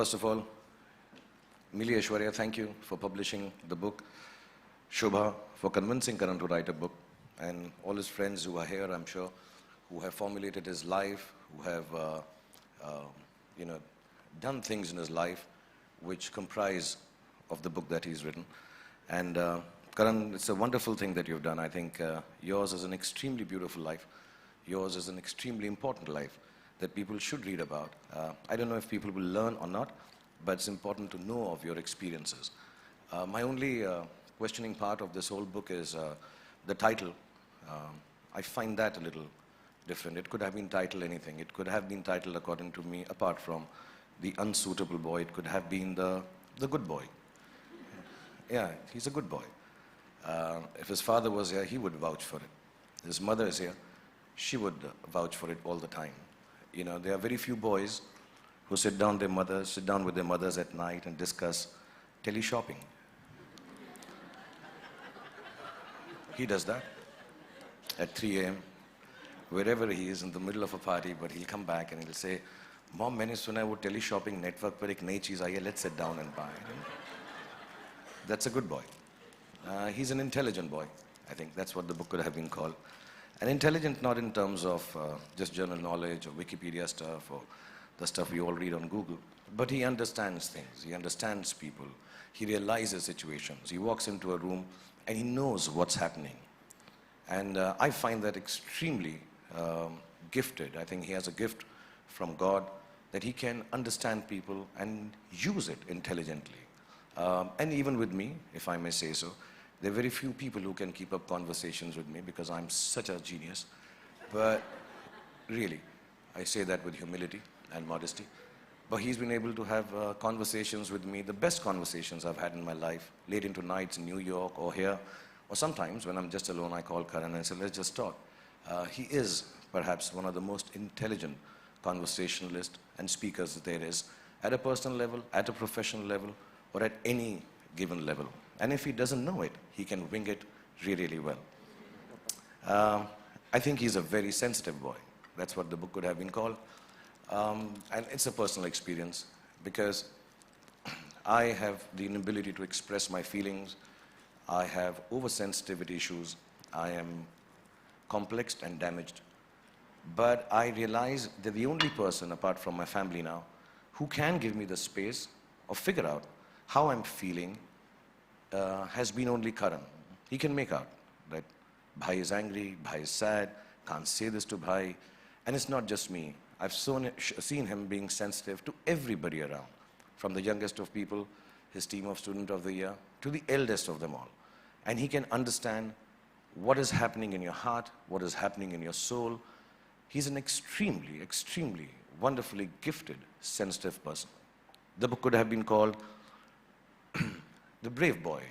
First of all, Mili Aishwarya, thank you for publishing the book. Shobha, for convincing Karan to write a book. And all his friends who are here, I'm sure, who have formulated his life, who have, done things in his life which comprise of the book that he's written. And Karan, it's a wonderful thing that you've done. I think yours is an extremely beautiful life. Yours is an extremely important life that people should read about. I don't know if people will learn or not, but it's important to know of your experiences. My only questioning part of this whole book is the title. I find that a little different. It could have been titled anything. It could have been titled, according to me, apart from the unsuitable boy, it could have been the good boy. Yeah, he's a good boy. If his father was here, he would vouch for it. His mother is here, she would vouch for it all the time. You know, there are very few boys who sit down with their mothers at night and discuss tele-shopping. He does that at 3 a.m. Wherever he is in the middle of a party, but he'll come back and he'll say, Mom, मैंने सुना है वो tele-shopping network पर एक नई चीज़ आई है, let's sit down and buy. That's a good boy. He's an intelligent boy. I think that's what the book could have been called. And intelligent not in terms of just general knowledge or Wikipedia stuff or the stuff we all read on Google, but he understands things, he understands people, he realizes situations. He walks into a room and he knows what's happening. And I find that extremely gifted. I think he has a gift from God that he can understand people and use it intelligently. And even with me, if I may say so, there are very few people who can keep up conversations with me because I'm such a genius. But really, I say that with humility and modesty. But he's been able to have conversations with me, the best conversations I've had in my life, late into nights in New York or here. Or sometimes when I'm just alone, I call Karan and I say, let's just talk. He is perhaps one of the most intelligent conversationalists and speakers there is, at a personal level, at a professional level, or at any given level. And if he doesn't know it, he can wing it really, really well. I think he's a very sensitive boy. That's what the book could have been called. And it's a personal experience because I have the inability to express my feelings. I have oversensitivity issues. I am complexed and damaged. But I realize that the only person, apart from my family now, who can give me the space or figure out how I'm feeling has been only Karan. He can make out that Bhai is angry, Bhai is sad, can't say this to Bhai. And it's not just me. I've seen him being sensitive to everybody around, from the youngest of people, his team of Student of the Year, to the eldest of them all. And he can understand what is happening in your heart, what is happening in your soul. He's an extremely, extremely wonderfully gifted, sensitive person. The book could have been called The Brave Boy.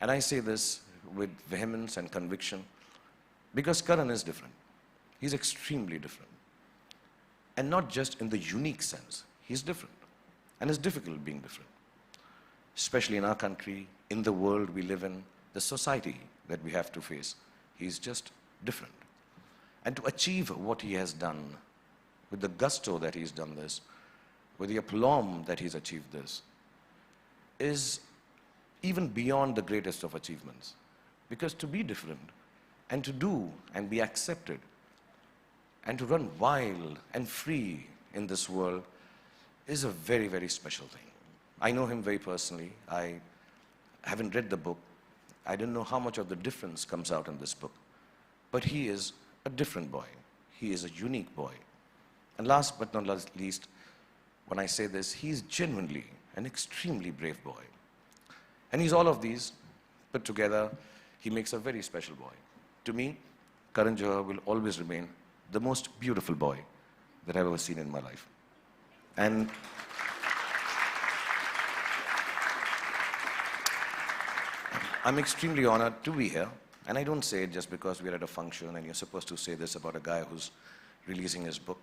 And I say this with vehemence and conviction because Karan is different. He's extremely different. And not just in the unique sense. He's different. And it's difficult being different. Especially in our country, in the world we live in, the society that we have to face. He's just different. And to achieve what he has done, with the gusto that he's done this, with the aplomb that he's achieved this, is even beyond the greatest of achievements. Because to be different, and to do and be accepted, and to run wild and free in this world is a very, very special thing. I know him very personally. I haven't read the book. I don't know how much of the difference comes out in this book. But he is a different boy. He is a unique boy. And last but not least, when I say this, he's genuinely an extremely brave boy. And he's all of these put together. He makes a very special boy. To me, Karan Johar will always remain the most beautiful boy that I've ever seen in my life. And I'm extremely honored to be here. And I don't say it just because we're at a function and you're supposed to say this about a guy who's releasing his book.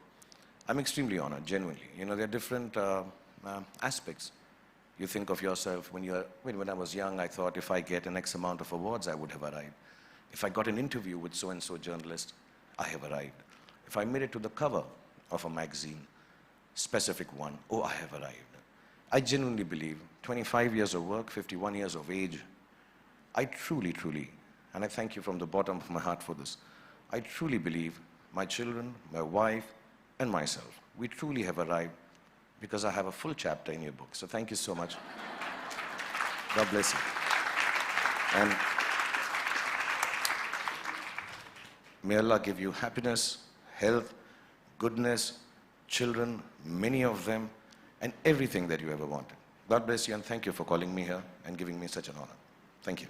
I'm extremely honored, genuinely. You know, there are different aspects. You think of yourself, when I was young, I thought if I get an X amount of awards, I would have arrived. If I got an interview with so-and-so journalist, I have arrived. If I made it to the cover of a magazine, specific one, oh, I have arrived. I genuinely believe 25 years of work, 51 years of age, I truly, truly, and I thank you from the bottom of my heart for this, I truly believe my children, my wife, and myself, we truly have arrived because I have a full chapter in your book. So thank you so much. God bless you. And may Allah give you happiness, health, goodness, children, many of them, and everything that you ever wanted. God bless you, and thank you for calling me here and giving me such an honor. Thank you.